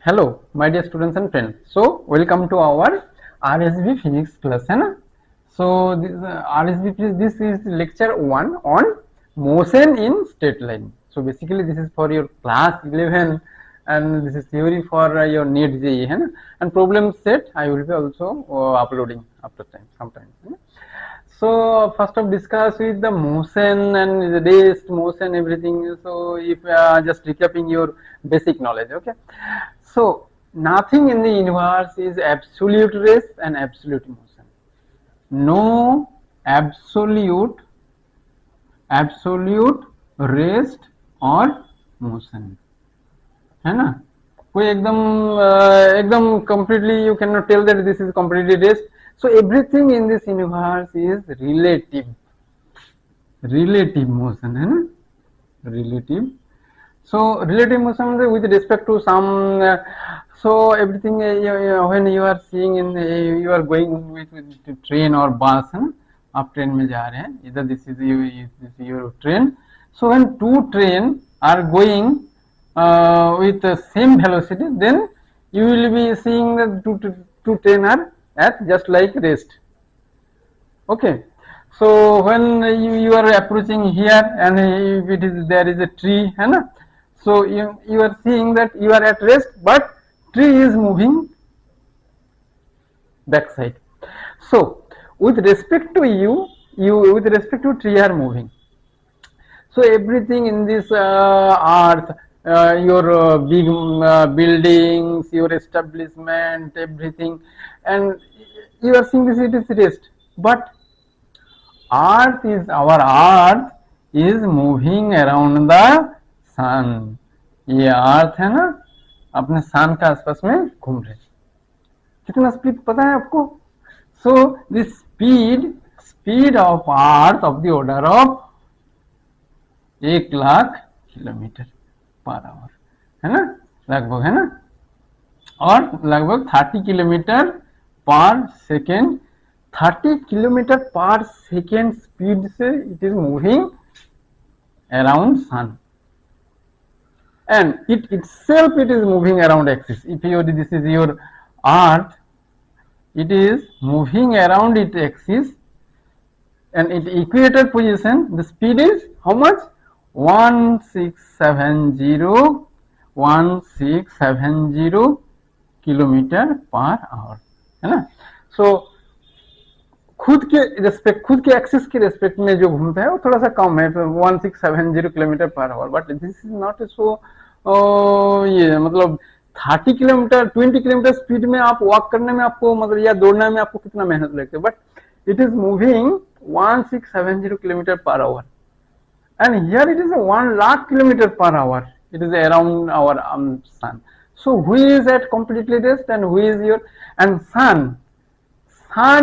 Hello my dear students and friends, so welcome to our RSB physics class, है ना। So RSB physics, this is lecture 1 on motion in straight line. So basically this is for your class 11 and this is theory for your NEET JEE, है ना. And problem set I will be also uploading after time sometime, है ना? So first of discuss with the motion and the rest motion everything. So if just recapping your basic knowledge, okay. So nothing in the universe is absolute rest and absolute motion. No absolute rest or motion, है ना. कोई एकदम एकदम completely you cannot tell that this is completely rest. So everything in this universe is relative motion, है ना. Relative. So relative motion with respect to some so everything when you are seeing in you are going with train or bus, है ना. आप train में जा रहे हैं, either this is your train. So when two train are going with the same velocity, then you will be seeing that two train are at just like rest. Okay. So when you are approaching here and if it is there is a tree, है ना. So you are seeing that you are at rest, but tree is moving back side. So with respect to you with respect to tree are moving. So everything in this earth, your big buildings, your establishment, everything, and you are seeing this, it is rest, but our earth is moving around the sun. ये अर्थ है ना, अपने सन के आसपास में घूम रहे. कितना स्पीड पता है आपको? So this speed of earth of the order of 1,00,000 kilometre per hour, है ना, लगभग, है ना. और लगभग 30 kilometre per second, 30 kilometre per second speed से it is moving around sun, and it itself it is moving around axis. If this is your earth, it is moving around its axis, and its equator position, the speed is how much? 1670 kilometre per hour, है ना. सो खुद के axis के respect में जो घूमता है वो थोड़ा सा कम है, 1670 kilometre per hour, but this is not so ये मतलब 30 किलोमीटर 20 किलोमीटर स्पीड में आप वॉक करने में आपको मतलब या दौड़ने में आपको कितना मेहनत लगती है, but it is moving 1670 kilometre per hour, and here it is a 1,00,000 kilometer per hour. It is around our sun. So who is at completely rest and who is your, and sun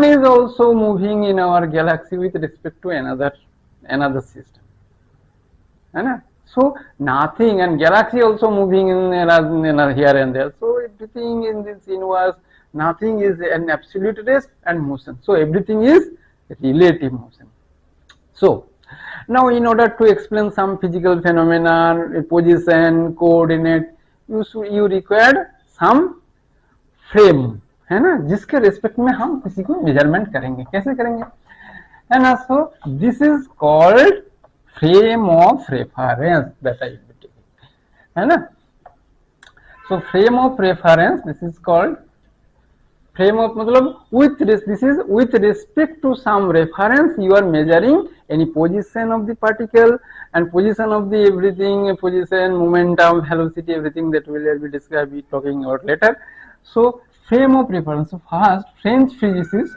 is also moving in our galaxy with respect to another system, है ना. So nothing, and galaxy also moving in here and there. So everything in this universe, nothing is an absolute rest and motion. So everything is relative motion. So now in order to explain some physical phenomena, position, coordinate, you require some frame, है ना, जिसके respect में हम किसी को measurement करेंगे. कैसे करेंगे, है ना. So this is called frame of reference, that I है ना. So frame of reference, this is called frame of मतलब this is with respect to some reference you are measuring any position of the particle and position of the everything, position, momentum, velocity, everything that will be described, be talking about later. So frame of reference. So first, French physicist,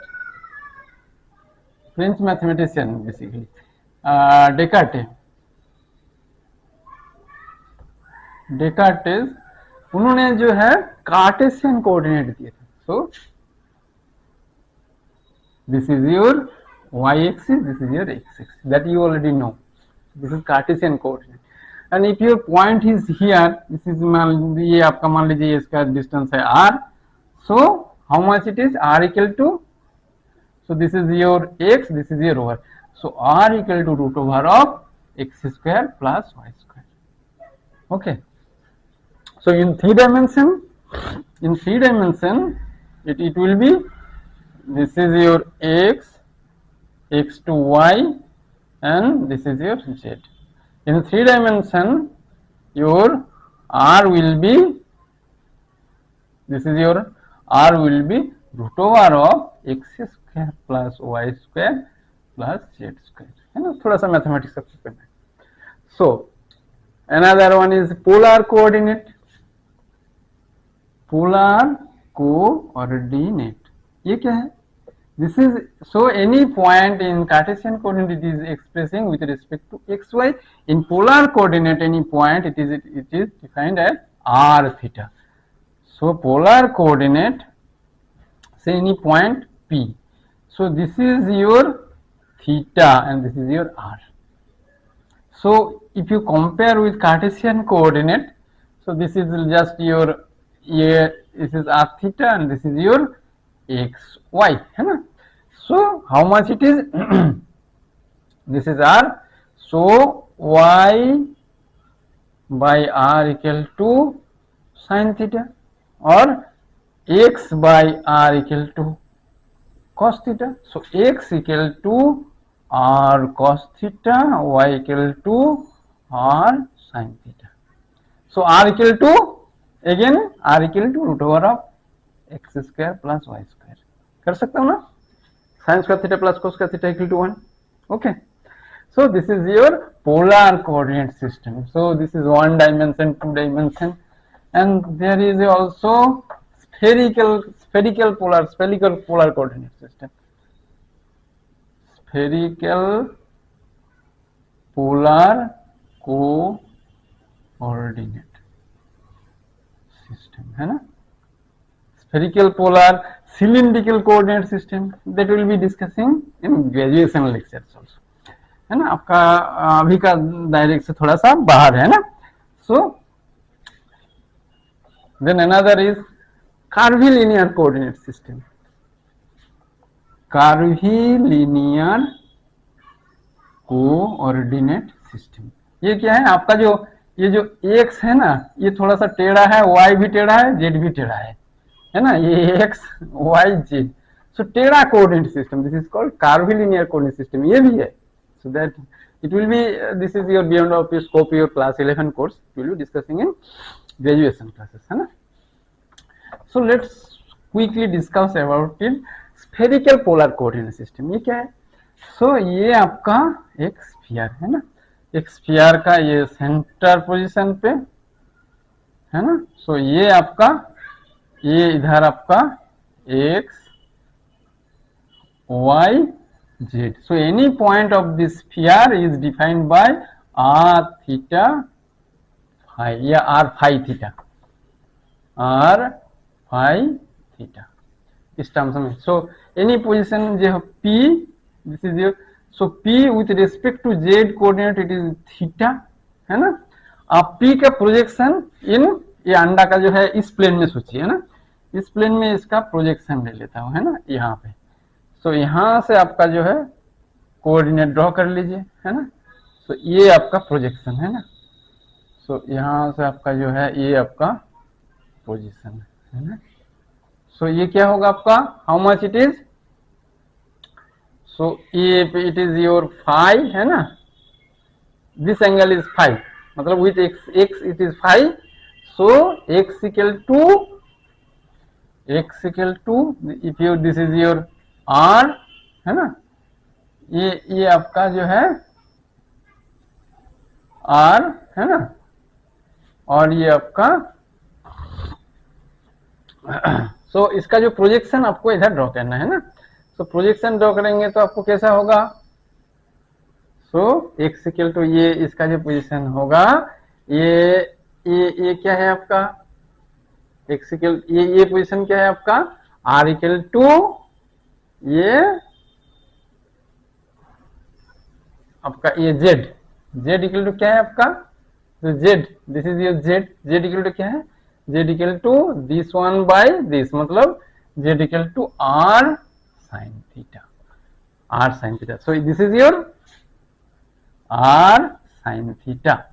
French mathematician basically, Descartes, उन्होंने जो है Cartesian coordinate दिए थे. So this is your y-axis, this is your x-axis, that you already know. This is Cartesian coordinate, and if your point is here, this is ये आपका मान लीजिए इसका distance है r. So how much it is? R equal to, so this is your x, this is your y. So r equal to root over of x square plus y square. Okay. So in 3 dimension In three dimension, it will be, this is your x, x to y, and this is your z. In three dimension, your r will be, this is your r will be root over of x square plus y square plus z square, है ना. थोड़ा सा mathematics आपको करना है. So another one is polar coordinate. Polar coordinate, ये क्या है? This is, so any point in Cartesian coordinate is expressing with respect to x, y. In polar coordinate, any point it is defined as r theta. So polar coordinate, say any point P. So this is your theta and this is your r. So if you compare with Cartesian coordinate, so this is just your, this is r theta and this is your x, y, है ना. So how much it is? This is r. So y by r equal to sin theta, or x by r equal to cos theta. So x equal to r cos theta, y equal to r sin theta. So r equal to, again r equal to root over of x square plus y square. कर सकता हूँ ना. Sin square theta plus cos square theta equal to 1. Okay. So this is your polar coordinate system. So this is one dimension, two dimension, and there is also spherical polar coordinate system. Spherical polar coordinate system, है ना. Spherical polar cylindrical coordinate system, that will be discussing in graduation lectures also, है ना. आपका अभी का direct से थोड़ा सा बाहर है ना. So then another is curvilinear coordinate system. Curvilinear coordinate system, ये क्या है? आपका जो ये जो x है ना, ये थोड़ा सा टेढ़ा है, y भी टेढ़ा है, z भी टेढ़ा है ना. ये x, y, z. So टेढ़ा coordinate system, this is called curvilinear coordinate system. ये भी है. So that it will be, this is your beyond of your scope, your class 11 course. We will be discussing in graduation classes, है ना. So let's quickly discuss about it. Spherical polar coordinate system, ये क्या है? So ये आपका एक sphere है ना. एक स्फीयर का ये सेंटर पोजीशन पे है ना. So ये आपका, ये इधर आपका x, y, z. So any point of this sphere is defined by r theta phi, या r phi theta, r phi theta इस टर्म्स में. So any position जो p, this is your, so p with respect to z coordinate it is theta, है ना. आप p का projection इन, ये अंडा का जो है इस प्लेन में सोचिए, है ना. इस प्लेन में इसका प्रोजेक्शन ले लेता हूं, है ना, यहाँ पे. सो यहां से आपका जो है कोऑर्डिनेट ड्रॉ कर लीजिए, है ना. सो ये आपका प्रोजेक्शन है ना. सो यहां से आपका जो है ये आपका पोजीशन है ना. सो ये क्या होगा आपका, how much it is. So ये इट इज योर फाई, है ना. दिस एंगल इज फाई, मतलब with x it is phi. So x equal to if your, this is your r, है ना. ये आपका जो है आर, है ना. और ये आपका सो इसका जो प्रोजेक्शन आपको इधर ड्रॉ करना है ना. सो प्रोजेक्शन ड्रॉ करेंगे तो आपको कैसा होगा. सो एक्स इक्वल टू ये इसका जो पोजीशन होगा, ये क्या है आपका एक्स इक्वल, ये पोजीशन क्या है आपका आर इक्वल टू ये आपका ये z इक्वल टू क्या है आपका, तो z, this is your z equal to क्या है, z equal to this one by this, मतलब z equal to r sin theta. So this is your r sin theta.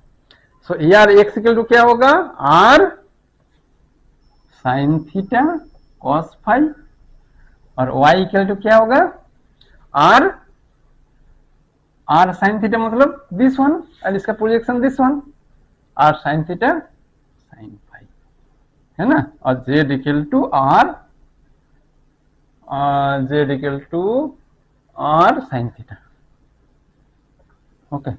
So here x equal to क्या होगा, r sine theta cos phi, और y equal to क्या होगा, r sine theta मतलब this one, और इसका projection this one, r sine theta sine phi, है ना, और z equal to r sine theta. Okay,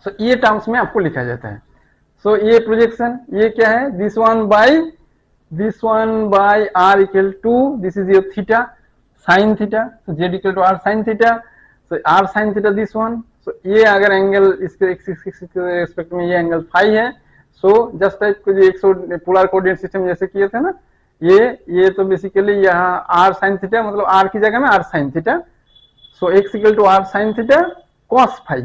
so ये टर्म्स में आपको लिखा जाता है। सो ये प्रोजेक्शन, ये क्या है, this one by r equal to, this is your theta sine theta, so z equal to r sine theta, so r sine theta this one. So ये अगर एंगल इसके रिस्पेक्ट में ये एंगल फाई है, so just like जो polar coordinate system जैसे किए थे ना, ये तो बेसिकली यहाँ r साइन थीटा मतलब r की जगह में r sine theta, so x equal to r sine theta cos phi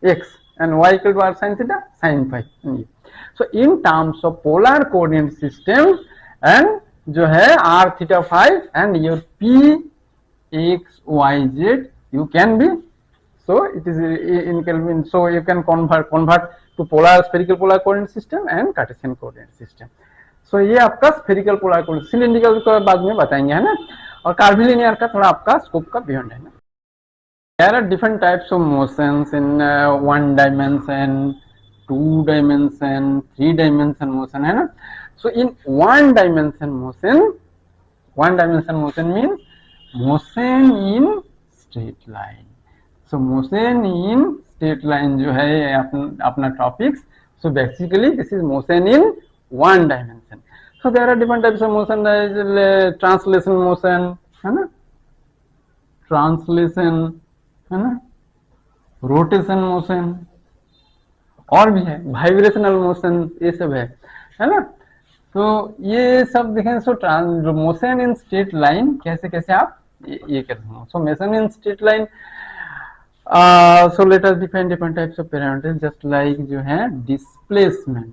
x and y equal to r sin theta sin phi। so in terms of polar coordinate system and जो है r theta phi and your p x y z you can be, so it is in Kelvin, so you can convert to polar spherical polar coordinate system and Cartesian coordinate system। so ये आपका spherical polar coordinate, cylindrical को बाद में बताएंगे, है ना, और curvilinear का थोड़ा आपका स्कोप का बियॉन्ड है ना। There are different types of motions in one dimension, two dimension, three dimension motion, है ना। So in one dimension motion means motion in straight line। So motion in straight line जो है अपना topics, so basically this is motion in one dimension। So there are different types of motion, translation motion, है ना, translation, है ना, rotation motion, और भी है वाइब्रेशनल मोशन, ये सब है ना। तो ये सब देखें। सो मोशन इन स्ट्रेट लाइन कैसे कैसे आप ये करते हो। सो motion in straight line, so let us define different types of parameters just like जो है डिस्प्लेसमेंट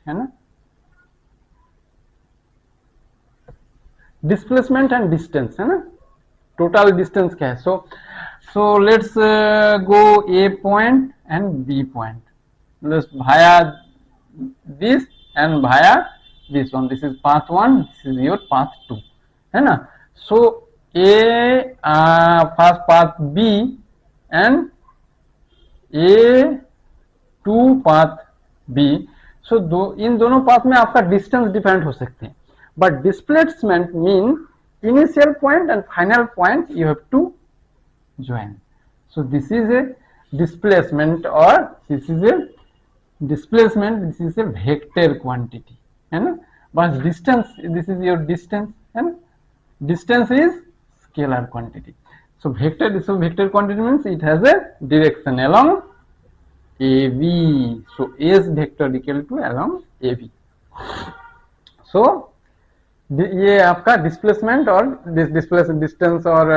है ना, डिस्प्लेसमेंट एंड डिस्टेंस, है ना, टोटल डिस्टेंस क्या है। So let's go A point and B point, let's भाया दिस एंड भाया this one, this is path one, this is your path two, है ना। So A first path B and A two path B, so इन दोनों path में आपका distance different हो सकते हैं, but displacement mean initial point and final point you have to join। so this is a displacement, or this is a displacement, this is a vector quantity, है ना, but distance, this is your distance, है ना, distance is scalar quantity। so vector quantity means it has a direction along AB, so S vector equal to along AB। so ये आपका displacement और distance और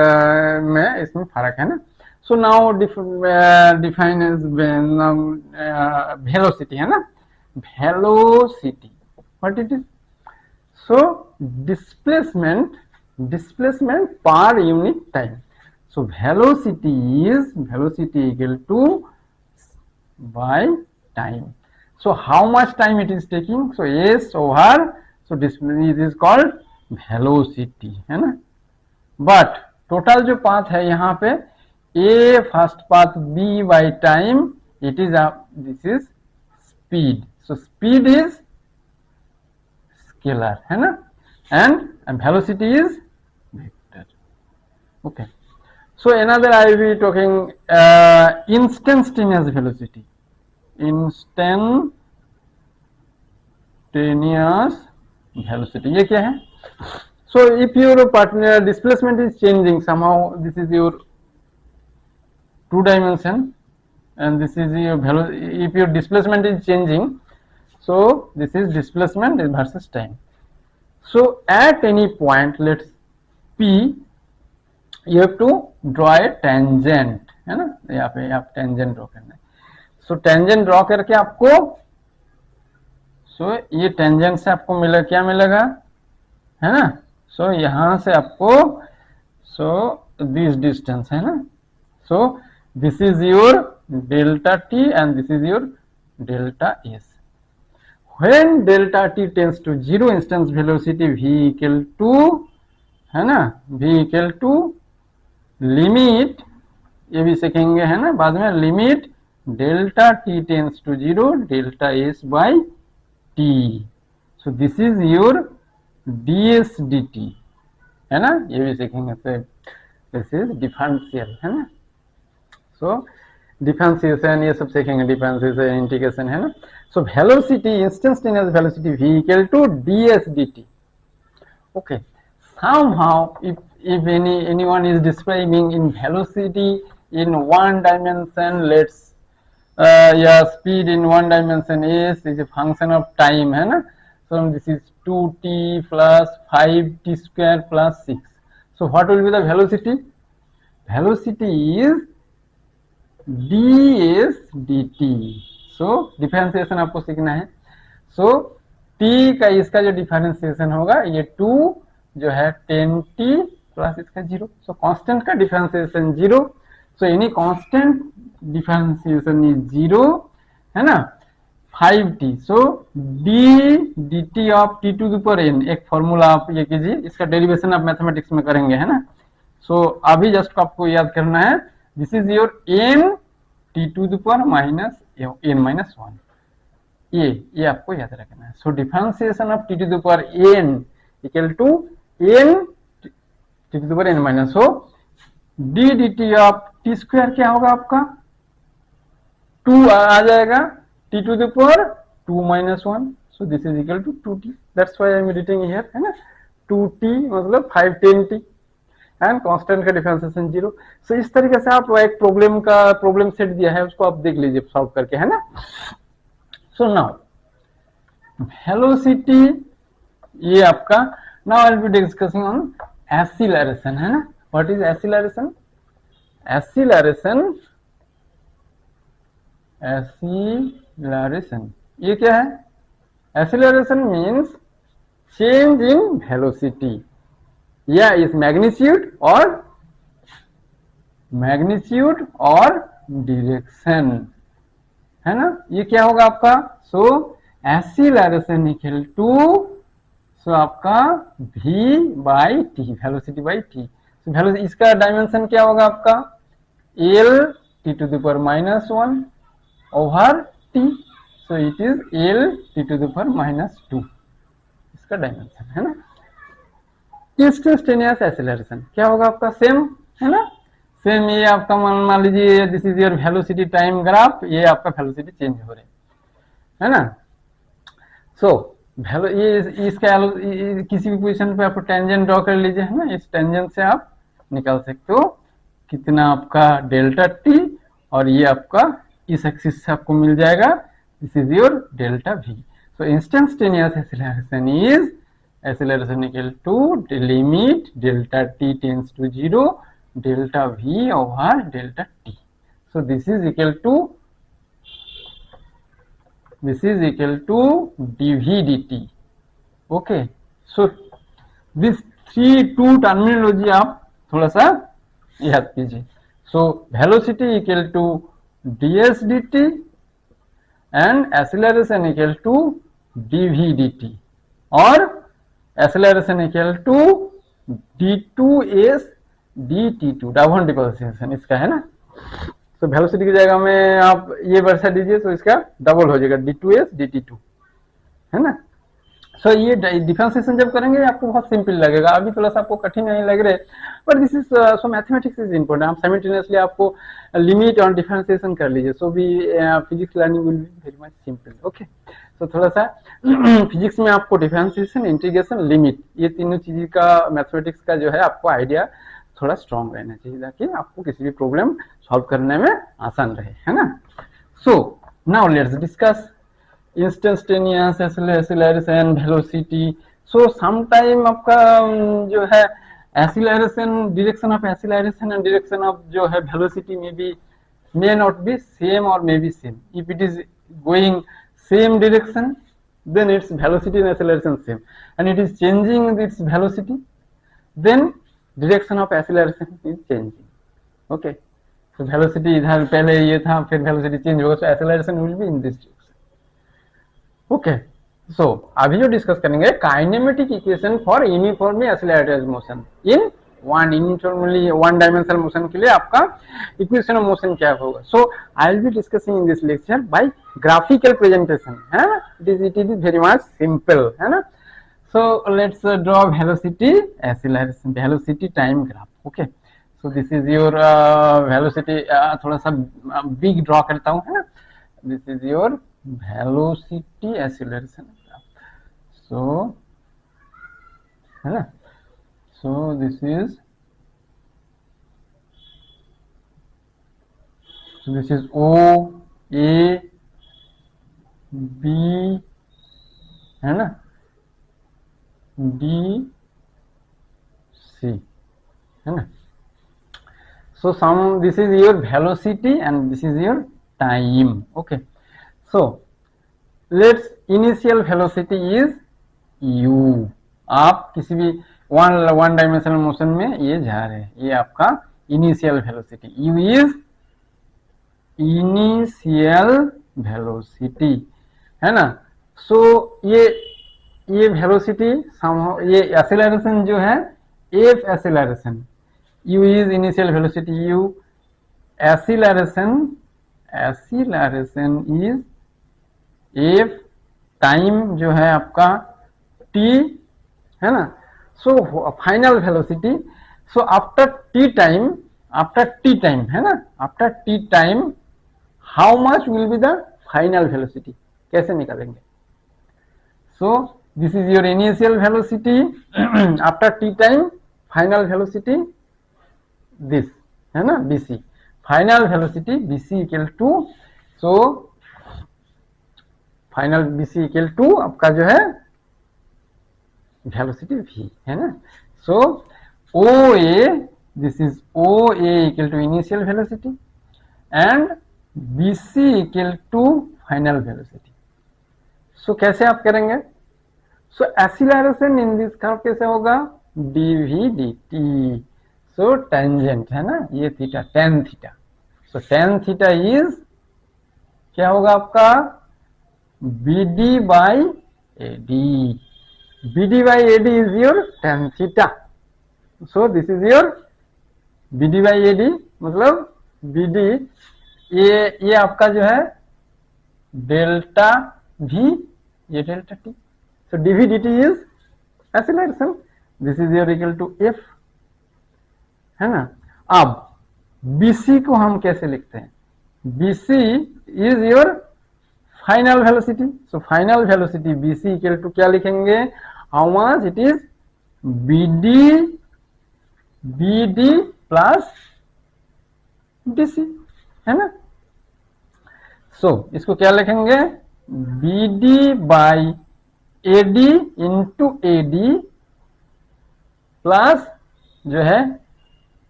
में इसमें फर्क है ना। So now define as velocity, है ना, velocity what it is. So displacement per unit time, so velocity equal to by time. So how much time it is taking, so s over, so this is called velocity, है ना। But total जो path है यहाँ पे a first path b by time, it is this is speed, so speed is scalar, है ना, and velocity is vector. Okay, so another I will be talking instantaneous velocity, instantaneous velocity, ये क्या है। so if your partner displacement is changing somehow, this is your two dimension and this is your velocity, if your displacement is changing, so this is displacement versus time। so at any point, let's p, you have to draw a tangent, है ना, यहाँ पे आप tangent draw करना है। so tangent draw करके आपको, ये टेंजेंट से आपको मिलेगा, क्या मिलेगा, है ना। सो यहां से आपको, दिस डिस्टेंस, है ना, so this is your delta t and this is your delta s. When delta t tends to zero instance velocity v equal to, है ना, v इक्वल टू लिमिट, ये भी सीखेंगे है ना बाद में, limit delta t tends to zero delta s by t. So this is your ds dt, है ना, ये भी सीखेंगे। तो दिस इज डिफरेंशियल, है ना। सो डिफरेंशिएशन ये सब सीखेंगे, डिफरेंशिएशन इंटीग्रेशन, है ना। So velocity, instantaneous velocity v equal to ds dt। okay, somehow if anyone is describing in velocity in one dimension, let's yeah, speed in one dimension s is a function of time, है ना। so this is 2t plus 5t square plus 6, so what will be the velocity? Velocity is ds dt। so differentiation आपको सीखना है। so t का इसका जो differentiation होगा, ये 2 जो है 10t प्लस इसका 0, सो कांस्टेंट का differentiation 0, so any constant differentiation is 0, है ना। 5t, so d dt of t to the power n, एक फॉर्मूला आप ये कीजिए, इसका डेरिवेशन आप मैथमेटिक्स में करेंगे, है ना। सो अभी जस्ट आपको याद करना है, this is your n t to the power minus n minus 1, ये आपको याद रखना है। So differentiation of T to the power n equal to n T to the power n minus, हो d dt of t square क्या होगा आपका, 2 आ जाएगा, t to the power 2 minus 1, so this is equal to 2t, that's why I am writing here, है ना। 2t मतलब 5 10t and constant का डिफरेंशिएशन 0। सो इस तरीके से आप एक प्रॉब्लम सेट दिया है, उसको आप देख लीजिए सॉल्व करके, है ना। So now velocity ये आपका, now I will be discussing on acceleration, है ना। What is acceleration? Acceleration ये क्या है? Acceleration means change in velocity, या is magnitude or direction, है ना। ये क्या होगा आपका, so acceleration equal to, so आपका v by t, velocity by t. Velocity इसका डायमेंशन क्या होगा आपका, l t to the power minus 1 over t, so it is l t to the power minus 2, इसका डायमेंशन, है ना। Instantaneous acceleration क्या होगा आपका, सेम, है ना, सेम। ये आपका मान लीजिए this is your velocity time graph, ये आपका वेलोसिटी चेंज हो रही है ना। सो ये इसका किसी भी पोजीशन पे आप टेंजेंट ड्रॉ कर लीजिए, है ना। इस टेंजेंट से आप निकाल सकते हो कितना आपका डेल्टा टी, और ये आपका इस एक्सिस से आपको मिल जाएगा, this is your delta we. So instantaneous acceleration is acceleration equal to limit delta t tends to 0 delta v over delta t. So this is equal to dv dt. Okay, so this two terminology आप थोड़ा सा याद कीजिए। So velocity equal to ds dt and acceleration equal to dv dt, और acceleration equal to d2s dt2, down deposition इसका, है ना। तो वेलोसिटी की जगह में आप ये वर्षा दीजिए, तो इसका डबल हो जाएगा d2s dt2, है ना। सो ये डिफरेंशिएशन जब करेंगे आपको बहुत सिंपल लगेगा, अभी थोड़ा सा आपको कठिन नहीं लग रहे, but this is so mathematics is important. आप साइमल्टेनियसली आपको लिमिट और डिफरेंशिएशन कर लीजिए, सो भी physics learning will be very much simple. Okay, तो थोड़ा सा फिजिक्स में आपको डिफरेंशिएशन, इंटीग्रेशन, लिमिट, ये तीनों चीज का मैथमेटिक्स का जो है आपको आइडिया थोड़ा स्ट्रॉन्ग रहना चाहिए, ताकि आपको किसी भी प्रॉब्लम सॉल्व करने में आसान रहे, है ना। So now let's discuss instantaneous acceleration, velocity. So sometime आपका जो है acceleration, direction of acceleration and direction of जो है वेलोसिटी में भी may not be same or may be same. If it is going same direction, then its velocity and acceleration same, and it is changing its velocity, then direction of acceleration is changing. Okay, so velocity इधर पहले ये था, फिर velocity change होगा, so acceleration will be in this direction. Okay, सो अभी जो discuss करेंगे kinematic equation for uniformly accelerated motion in uniformly one dimensional motion के लिए आपका इक्वेशन ऑफ मोशन क्या होगा. So I will be discussing in this lecture by graphical presentation है ना. It is very much simple है ना. So let's draw velocity acceleration velocity time graph. Okay, so this is your velocity. थोड़ा सा big draw करता हूँ है ना. This is your velocity acceleration graph. So है ना. So this is O A B है ना. D C है ना. So this is your velocity and this is your time. Okay, so let's initial velocity is u. आप किसी भी one dimensional motion में ये जा रहे हैं, ये आपका initial velocity. u is initial velocity है ना. सो ये वेलोसिटी ये एक्सेलरेशन जो है F acceleration. u is initial velocity. u acceleration is F. Time जो है आपका t है ना. सो final velocity. So after T time है ना, after T time how much will be the final velocity, कैसे निकालेंगे. सो this is your initial velocity after T time. Final velocity this है ना bc. Final velocity bc equal to, so final bc equal to आपका जो है velocity v है ना. So OA, this is OA equal to initial velocity and BC equal to final velocity. So कैसे आप करेंगे. So acceleration in this curve कैसे होगा, dv dt. सो टेंजेंट है ना, ये थीटा, tan theta. So tan theta is क्या होगा आपका BD by AD. BD by AD is your tan theta. So this is your BD by AD, मतलब BD ये आपका जो है डेल्टा V, ये delta T. So dV dt is acceleration. This is your equal to F है ना. अब BC को हम कैसे लिखते हैं. BC is your final velocity. So final velocity BC equal to क्या लिखेंगे, how much it is BD plus DC है ना. सो इसको क्या लिखेंगे, BD by AD into AD plus जो है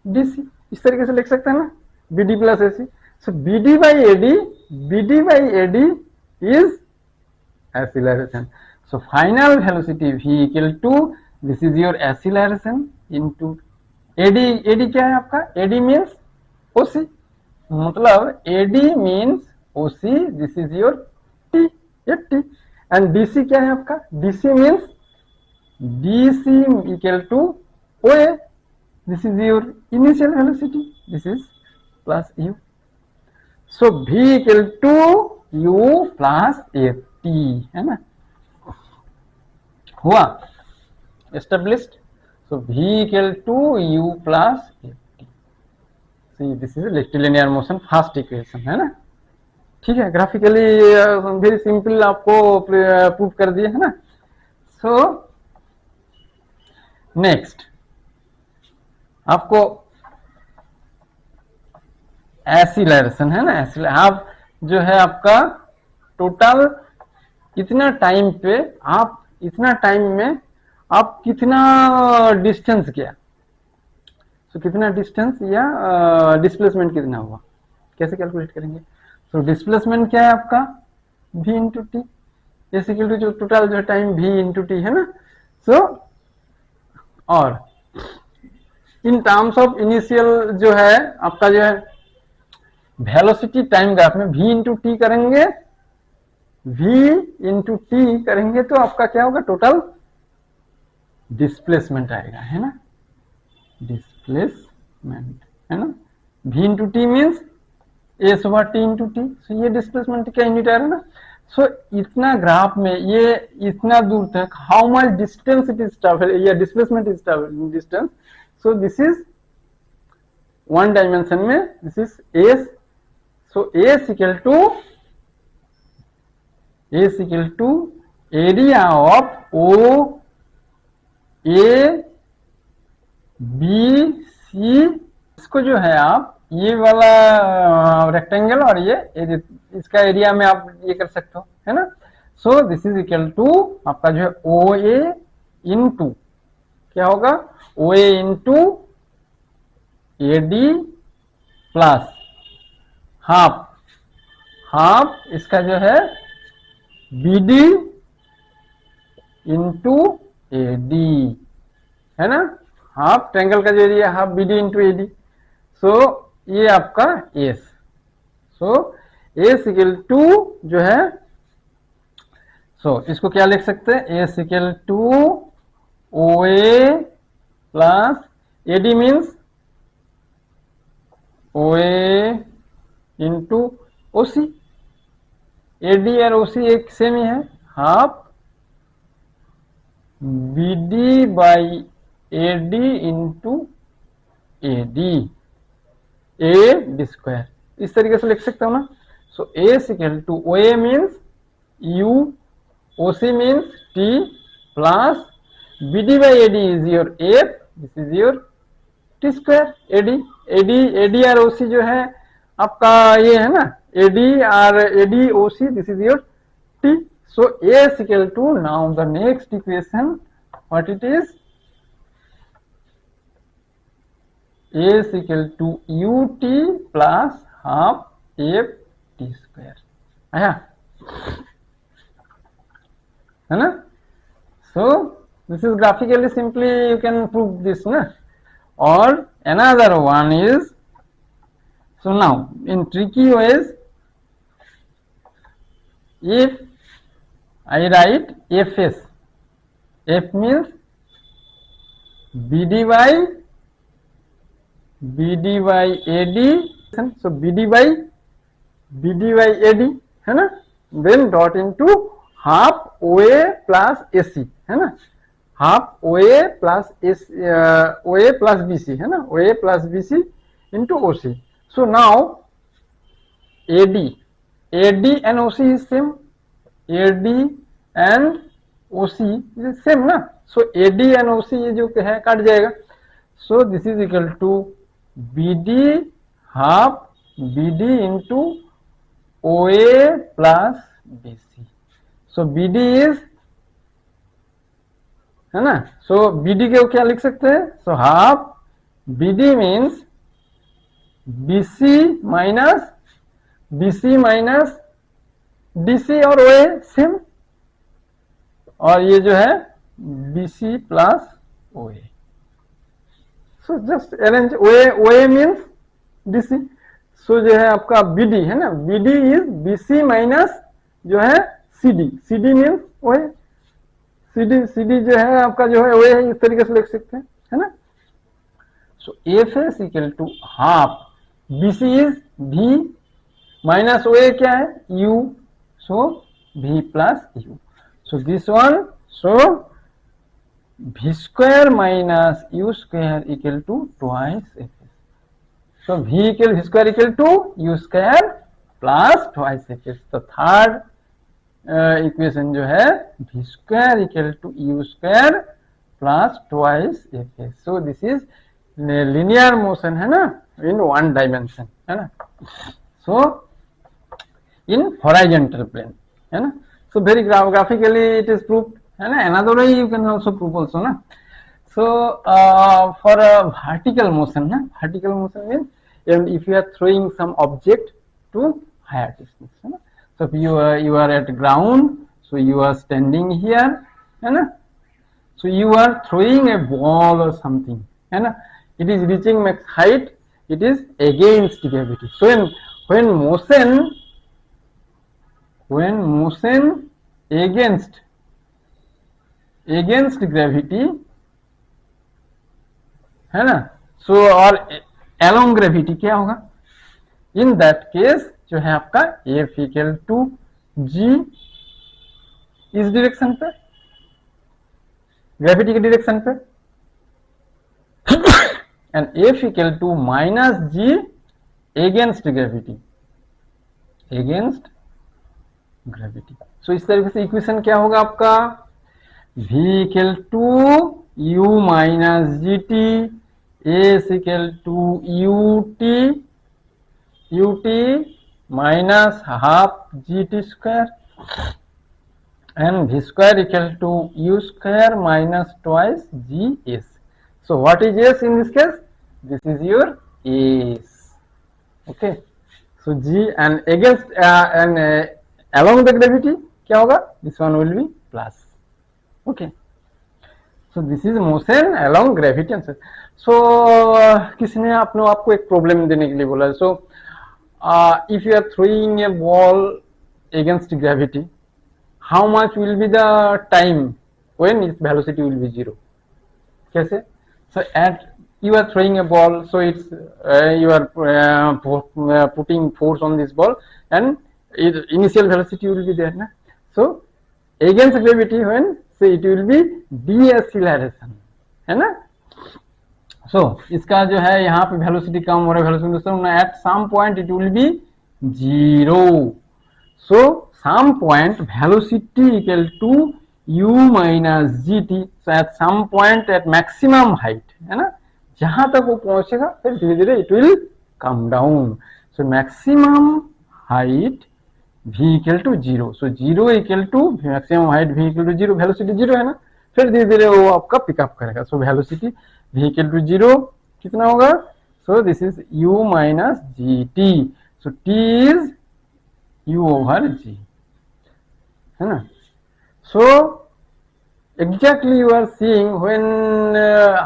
DC. इस तरीके से लिख सकते हैं ना, BD plus AC. So BD by AD is acceleration. So final velocity v equal to, this is your acceleration into AD. AD क्या है आपका, AD means OC, मतलब AD means OC. This is your T, ये T. and DC क्या है आपका, DC means DC equal to OA. This is your initial velocity, this is plus u. So v equal to u plus AT है ना. हुआ established. So v equal to u plus AT. See, this is rectilinear motion first equation है ना. ठीक है, graphically very simple आपको prove कर दिए है ना. सो नेक्स्ट आपको एक्सीलरेशन है ना. आप जो है आपका टोटल इतना टाइम पे, आप इतना टाइम में आप कितना डिस्टेंस किया. सो कितना डिस्टेंस या डिस्प्लेसमेंट कितना हुआ, कैसे कैलकुलेट करेंगे. सो डिस्प्लेसमेंट क्या है आपका v इंटू टी. जैसे कि जो टोटल जो टाइम v इंटू टी है ना. सो और इन टर्म्स ऑफ इनिशियल जो है आपका जो है वेलोसिटी टाइम ग्राफ में v इंटू टी करेंगे v इंटू टी करेंगे तो आपका क्या होगा, टोटल डिस्प्लेसमेंट आएगा, है ना, डिस्प्लेसमेंट, है ना, v into T means S over T into T. So ये डिस्प्लेसमेंट का यूनिट आ रहा है ना। सो इतना ग्राफ में ये इतना दूर तक how much distance it is travel या displacement is distance. So this is one dimension में, this is S. So S equal to area of O A B C. इसको जो है आप ये वाला रेक्टेंगल और ये इसका एरिया में आप ये कर सकते हो, है ना। So this is equal to आपका जो है ओ ए इंटू क्या होगा, O A into A D plus half half इसका जो है B D into A D, है ना, हाफ ट्रायंगल का जो area half B D into A D. So ये आपका S. So S equal to जो है, सो इसको क्या लिख सकते हैं, S equal to O A plus A D means O A into O C. A D और ओ सी एक सेम ही है, half B D by A D into A D, A D square, इस तरीके से लिख सकता हूं ना। So S equal to O A means U, O C means T plus B D by A D is your F, this is your T square. AD और OC जो है आपका ये है ना, एडी और AD OC, this is your t. So S equal to, now the next equation what it is, s equal to u t plus half f t square आया, है ना। So this is graphically simply you can prove this ना। Or another one is, so now in tricky ways, if I write fs, f means bd by ad, so bd by ad, है ना, then dot into half oa plus ac, है ना, half O A plus S O A plus B C, है ना, O A plus B C into O C. So now AD and O C is same, AD and O C is same ना। So AD and O सी ये जो है cut जाएगा। So this is equal to B D half B D into O A plus B C. So B D is, है ना, so BD को क्या लिख सकते हैं, so half BD means BC minus DC और ओए सेम, और ये जो है बीसी प्लस ओए। सो जस्ट अरेंज ओए मीन्स डीसी। सो जो है आपका बीडी है ना, बीडी इज बीसी माइनस जो है सीडी, सीडी मीन्स ओए, सीडी जो है आपका जो है वो है, इस तरीके से लिख सकते हैं, है ना। So F S equal to half BC is V minus O A क्या है U, so V plus U. So this one, so V square minus U square equal to twice F S. So V equal V square equal to U square plus twice F S. तो third equation जो है v square equal to U square plus twice F S. So this is linear motion, है ना, in one dimension, है ना। सो in horizontal plane, है ना। So very graphically it is proved, है ना। Another way you can also prove also ना। So for vertical motion ना, vertical motion means if you are throwing some object to higher distance, है ना। So if you are at ground, so you are standing here, है ना, so you are throwing a ball or something, है ना, it is reaching max height, it is against gravity. So when motion when motion against gravity, है ना, सो और along gravity क्या होगा, in that case जो है आपका F इक्वल टू G इस डायरेक्शन पे, ग्रेविटी के डायरेक्शन पे, and F equal to minus G against gravity, so इस तरीके से इक्वेशन क्या होगा आपका, V equal to U minus G T, S equal to ut minus half G T square, and v square equal to u square minus twice gs. So what is s in this case? This is your s. Okay. So g and against along the gravity क्या होगा? This one will be plus. Okay. So this is motion along gravity answer. So किसी ने आपको एक problem देने के लिए बोला. So if you are throwing a ball against gravity, how much will be the time when its velocity will be 0? कैसे? So at you are throwing a ball, so it's you are putting force on this ball, and initial velocity will be there, na? So against gravity, when say it will be deceleration, है ना? So इसका जो है यहाँ पे velocity कम हो रहा है, velocity at some point it will be 0. So some point velocity equal to u minus gt. So at some point at maximum height, है ना, जहां तक वो पहुंचेगा फिर धीरे धीरे it will come down. So maximum height v equal to 0. So 0 equal to maximum height v equal to 0, velocity 0 है ना, फिर धीरे धीरे वो आपका पिकअप करेगा. So velocity v equal to 0 कितना होगा? So this is u minus gt. So t is u over g, है ना. So exactly you are seeing when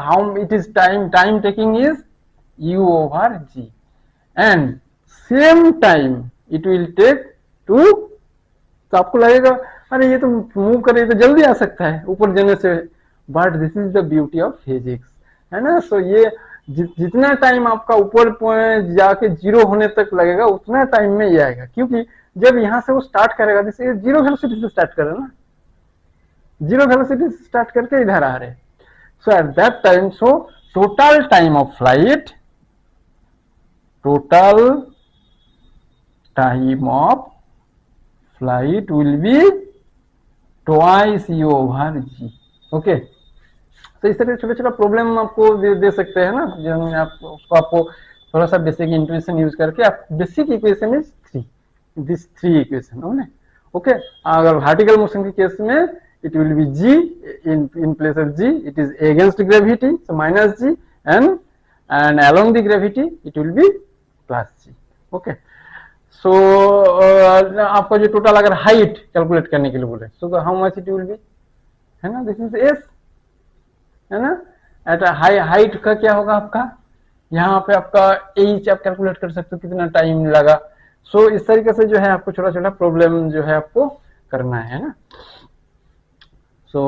how it is time taking is u over g, and same time it will take to, तो आपको लगेगा अरे ये तो move करे तो जल्दी आ सकता है ऊपर जाने से, but this is the beauty of physics, है ना. सो ये जितना टाइम आपका ऊपर जाके 0 होने तक लगेगा उतना टाइम में ये आएगा, क्योंकि जब यहां से वो स्टार्ट करेगा, जैसे 0 वेलोसिटी से स्टार्ट कर रहा है ना, 0 वेलोसिटी से स्टार्ट करके इधर आ रहे. So at that time, so total time of flight will be twice u over g. Okay. तो इस तरह छोटा छोटा प्रॉब्लम आपको दे सकते हैं ना, जो आपको थोड़ा सा बेसिक इंट्यूशन यूज करके आप basic equation is 3, this 3 equation. Okay. अगर वर्टिकल मोशन के केस में it will be g, in place of g it is against gravity, so minus g, and along the gravity it will be plus g. Okay. So आपका जो total अगर height calculate करने के लिए बोले, so how much it will be, है ना, this is s, है ना. एट हाइट का क्या होगा आपका, यहाँ पे आपका h आप कैलकुलेट कर सकते हो कितना टाइम लगा. सो इस तरीके से जो है आपको छोटा छोटा प्रॉब्लम जो है आपको करना है ना. सो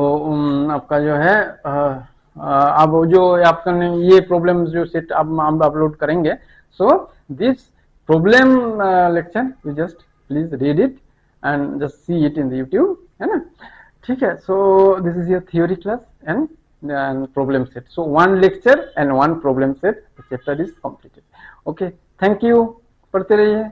आपका जो है अब जो आपका ये प्रॉब्लम जो सेट हम अपलोड करेंगे, so this problem lecture you just please read it and just see it in the YouTube, है ना. ठीक है. सो this is your theory class and problem set. So 1 lecture and 1 problem set, the chapter is completed. Okay, thank you. पढ़ते रहिए.